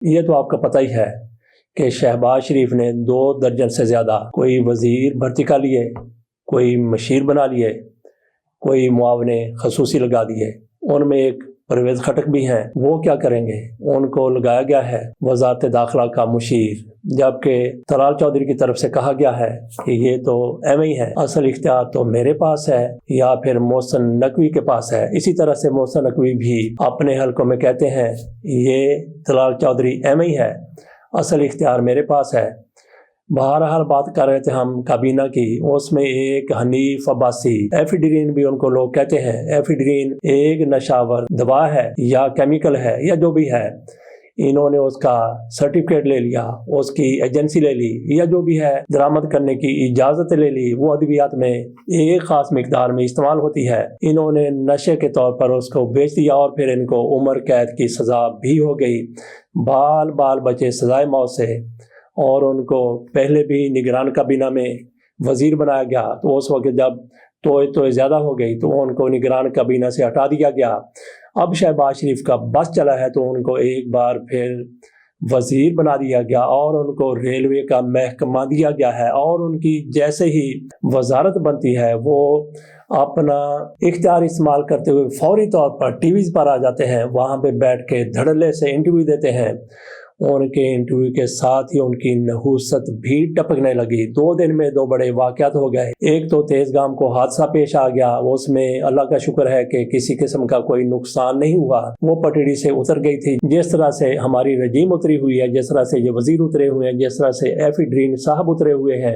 یہ تو آپ کا پتہ ہی ہے کہ شہباز شریف نے 2 درجن سے زیادہ کوئی وزیر بھرتی کر لیے، کوئی مشیر بنا لیے، کوئی معاون خصوصی لگا دیے۔ ان میں ایک پرویز خٹک بھی ہیں، وہ کیا کریں گے؟ ان کو لگایا گیا ہے وزارت داخلہ کا مشیر، جبکہ طلال چودھری کی طرف سے کہا گیا ہے کہ یہ تو ایم ہی ہے، اصل اختیار تو میرے پاس ہے یا پھر محسن نقوی کے پاس ہے۔ اسی طرح سے محسن نقوی بھی اپنے حلقوں میں کہتے ہیں یہ طلال چودھری ایم ہی ہے، اصل اختیار میرے پاس ہے۔ بہرحال بات کر رہے تھے ہم کابینہ کی، اس میں ایک حنیف عباسی، ایفیڈرین بھی ان کو لوگ کہتے ہیں، ایفیڈرین ایک نشاور دوا ہے یا کیمیکل ہے یا جو بھی ہے، انہوں نے اس کا سرٹیفکیٹ لے لیا، اس کی ایجنسی لے لی یا جو بھی ہے، درآمد کرنے کی اجازت لے لی، وہ ادویات میں ایک خاص مقدار میں استعمال ہوتی ہے، انہوں نے نشے کے طور پر اس کو بیچ دیا اور پھر ان کو عمر قید کی سزا بھی ہو گئی، بال بچے سزائے موت سے۔ اور ان کو پہلے بھی نگران کابینہ میں وزیر بنایا گیا، تو اس وقت جب توئے زیادہ ہو گئی تو ان کو نگران کابینہ سے ہٹا دیا گیا۔ اب شہباز شریف کا بس چلا ہے تو ان کو ایک بار پھر وزیر بنا دیا گیا اور ان کو ریلوے کا محکمہ دیا گیا ہے، اور ان کی جیسے ہی وزارت بنتی ہے وہ اپنا اختیار استعمال کرتے ہوئے فوری طور پر ٹی ویز پر آ جاتے ہیں، وہاں پہ بیٹھ کے دھڑلے سے انٹرویو دیتے ہیں۔ ان کے انٹرویو کے ساتھ ہی ان کی نحوست بھی ٹپکنے لگی۔ 2 دن میں 2 بڑے واقعات ہو گئے۔ ایک تو تیز گام کو حادثہ پیش آ گیا، اس میں اللہ کا شکر ہے کہ کسی قسم کا کوئی نقصان نہیں ہوا، وہ پٹڑی سے اتر گئی تھی۔ جس طرح سے ہماری رجیم اتری ہوئی ہے، جس طرح سے یہ وزیر اترے ہوئے ہیں، جس طرح سے ایفیڈرین صاحب اترے ہوئے ہیں،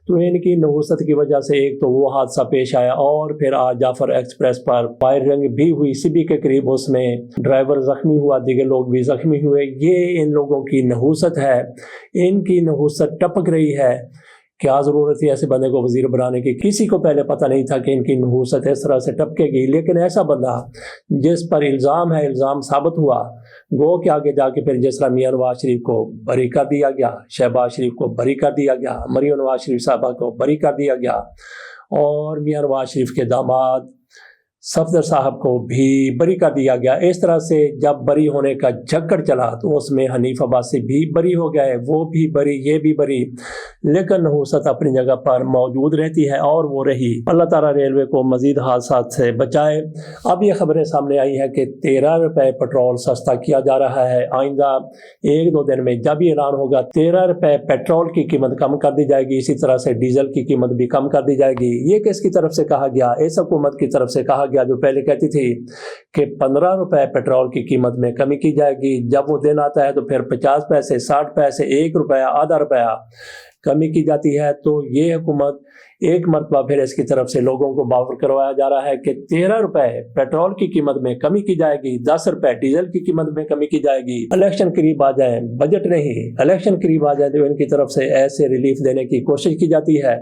تو ان کی نحوست کی وجہ سے ایک تو وہ حادثہ پیش آیا، اور پھر آج جعفر ایکسپریس پر فائرنگ بھی ہوئی سبی کے قریب، اس میں ڈرائیور زخمی ہوا، دیگر لوگ بھی زخمی ہوئے۔ یہ ان لوگوں کی نحوست ہے، ان کی نحوست ٹپک رہی ہے۔ کیا ضرورت تھی ایسے بندے کو وزیر بنانے کی؟ کسی کو پہلے پتہ نہیں تھا کہ ان کی نحوست اس طرح سے ٹپکے گی، لیکن ایسا بندہ جس پر الزام ہے، الزام ثابت ہوا، گو کہ آگے جا کے پھر جس طرح میاں نواز شریف کو بری کر دیا گیا، شہباز شریف کو بری کر دیا گیا، مریم نواز شریف صاحبہ کو بری کر دیا گیا، اور میاں نواز شریف کے داماد صفدر صاحب کو بھی بری کر دیا گیا۔ اس طرح سے جب بری ہونے کا جھکڑ چلا تو اس میں حنیف عباسی بھی بری ہو گئے، وہ بھی بری، یہ بھی بری، لیکن نحوست اپنی جگہ پر موجود رہتی ہے اور وہ رہی۔ اللہ تعالیٰ ریلوے کو مزید حادثات سے بچائے۔ اب یہ خبریں سامنے آئی ہیں کہ 13 روپے پیٹرول سستا کیا جا رہا ہے۔ آئندہ 1-2 دن میں جب یہ اعلان ہوگا 13 روپے پیٹرول کی قیمت کم کر دی جائے گی، اسی طرح سے ڈیزل کی قیمت بھی کم کر دی جائے گی۔ یہ کس کی طرف سے کہا گیا؟ اس حکومت کی طرف سے کہا گیا جو پہلے کہتی تھی کہ 15 روپے پیٹرول کی قیمت میں کمی کی جائے گی، جب وہ دن آتا ہے تو پھر 50 پیسے، 60 پیسے، 1 روپیہ، آدھا روپیہ کمی کی جاتی ہے۔ تو یہ حکومت ایک مرتبہ پھر اس کی طرف سے لوگوں کو باور کروایا جا رہا ہے کہ 13 روپے پیٹرول کی قیمت میں کمی کی جائے گی، 10 روپے ڈیزل کی قیمت میں کمی کی جائے گی۔ الیکشن قریب آ جائیں، بجٹ نہیں، الیکشن قریب آ جائیں تو ان کی طرف سے ایسے ریلیف دینے کی کوشش کی جاتی ہے،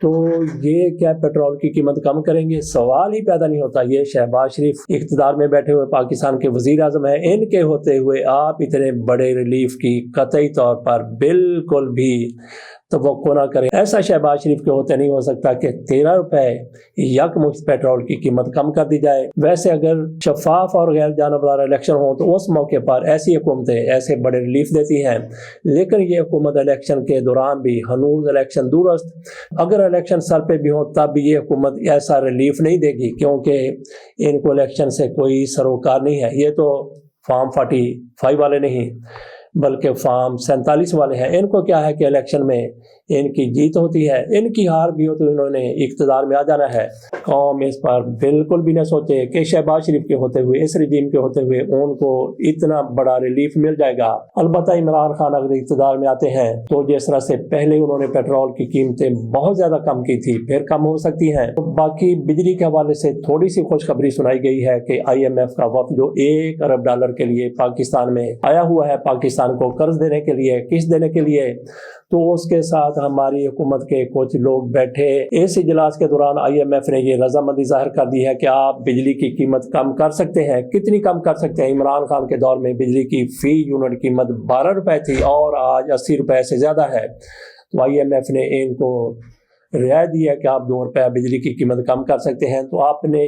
تو یہ کیا پیٹرول کی قیمت کم کریں گے؟ سوال ہی پیدا نہیں ہوتا۔ یہ شہباز شریف اقتدار میں بیٹھے ہوئے پاکستان کے وزیر اعظم ہیں، ان کے ہوتے ہوئے آپ اتنے بڑے ریلیف کی قطعی طور پر بالکل بھی توقع نہ کریں۔ ایسا شہباز شریف کے ہوتے نہیں ہو سکتا کہ 13 روپے یکمشت پیٹرول کی قیمت کم کر دی جائے۔ ویسے اگر شفاف اور غیر جانبدار الیکشن ہو تو اس موقع پر ایسی حکومتیں ایسے بڑے ریلیف دیتی ہیں، لیکن یہ حکومت الیکشن کے دوران بھی، ہنوز الیکشن دورست، اگر الیکشن سر پہ بھی ہو تب بھی یہ حکومت ایسا ریلیف نہیں دے گی، کیونکہ ان کو الیکشن سے کوئی سروکار نہیں ہے۔ یہ تو فارم 45 والے نہیں بلکہ فارم 47 والے ہیں۔ ان کو کیا ہے کہ الیکشن میں ان کی جیت ہوتی ہے، ان کی ہار بھی ہو تو انہوں نے اقتدار میں آ جانا ہے۔ قوم اس پر بالکل بھی نہ سوچے کہ شہباز شریف کے ہوتے ہوئے، اس رجیم کے ہوتے ہوئے ان کو اتنا بڑا ریلیف مل جائے گا۔ البتہ عمران خان اگر اقتدار میں آتے ہیں تو جس طرح سے پہلے انہوں نے پیٹرول کی قیمتیں بہت زیادہ کم کی تھی، پھر کم ہو سکتی ہیں۔ باقی بجلی کے حوالے سے تھوڑی سی خوشخبری سنائی گئی ہے کہ IMF کا وفد جو $1 ارب کے لیے پاکستان میں آیا ہوا ہے، پاکستان کو قرض دینے کے لیے، قسط دینے کے لیے، تو اس کے ساتھ ہماری حکومت کے کچھ لوگ بیٹھے۔ اس اجلاس کے دوران IMF نے یہ رضامندی ظاہر کر دی ہے کہ آپ بجلی کی قیمت کم کر سکتے ہیں۔ کتنی کم کر سکتے ہیں؟ عمران خان کے دور میں بجلی کی فی یونٹ قیمت 12 روپے تھی اور آج 80 روپے سے زیادہ ہے، تو IMF نے ان کو رعایت دی ہے کہ آپ 2 روپے بجلی کی قیمت کم کر سکتے ہیں۔ تو آپ نے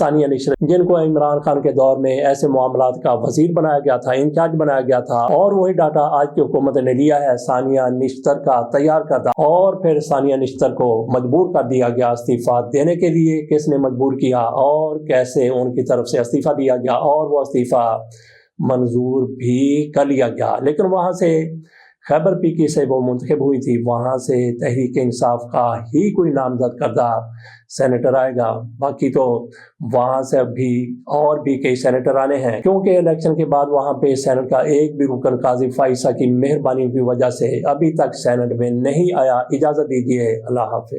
ثانیہ نشتر جن کو عمران خان کے دور میں ایسے معاملات کا وزیر بنایا گیا تھا، انچارج بنایا گیا تھا، اور وہی ڈاٹا آج کی حکومت نے لیا ہے ثانیہ نشتر کا تیار کردہ، اور پھر ثانیہ نشتر کو مجبور کر دیا گیا استعفیٰ دینے کے لیے۔ کس نے مجبور کیا اور کیسے ان کی طرف سے استعفیٰ دیا گیا، اور وہ استعفیٰ منظور بھی کر لیا گیا۔ لیکن وہاں سے خیبر پی سے وہ منتخب ہوئی تھی، وہاں سے تحریک انصاف کا ہی کوئی نامزد کردہ سینیٹر آئے گا، باقی تو وہاں سے ابھی اور بھی کئی سینیٹر آنے ہیں، کیونکہ الیکشن کے بعد وہاں پہ سینٹ کا ایک بھی رکن قاضی فائسہ کی مہربانی کی وجہ سے ابھی تک سینٹ میں نہیں آیا۔ اجازت دیجیے، اللہ حافظ۔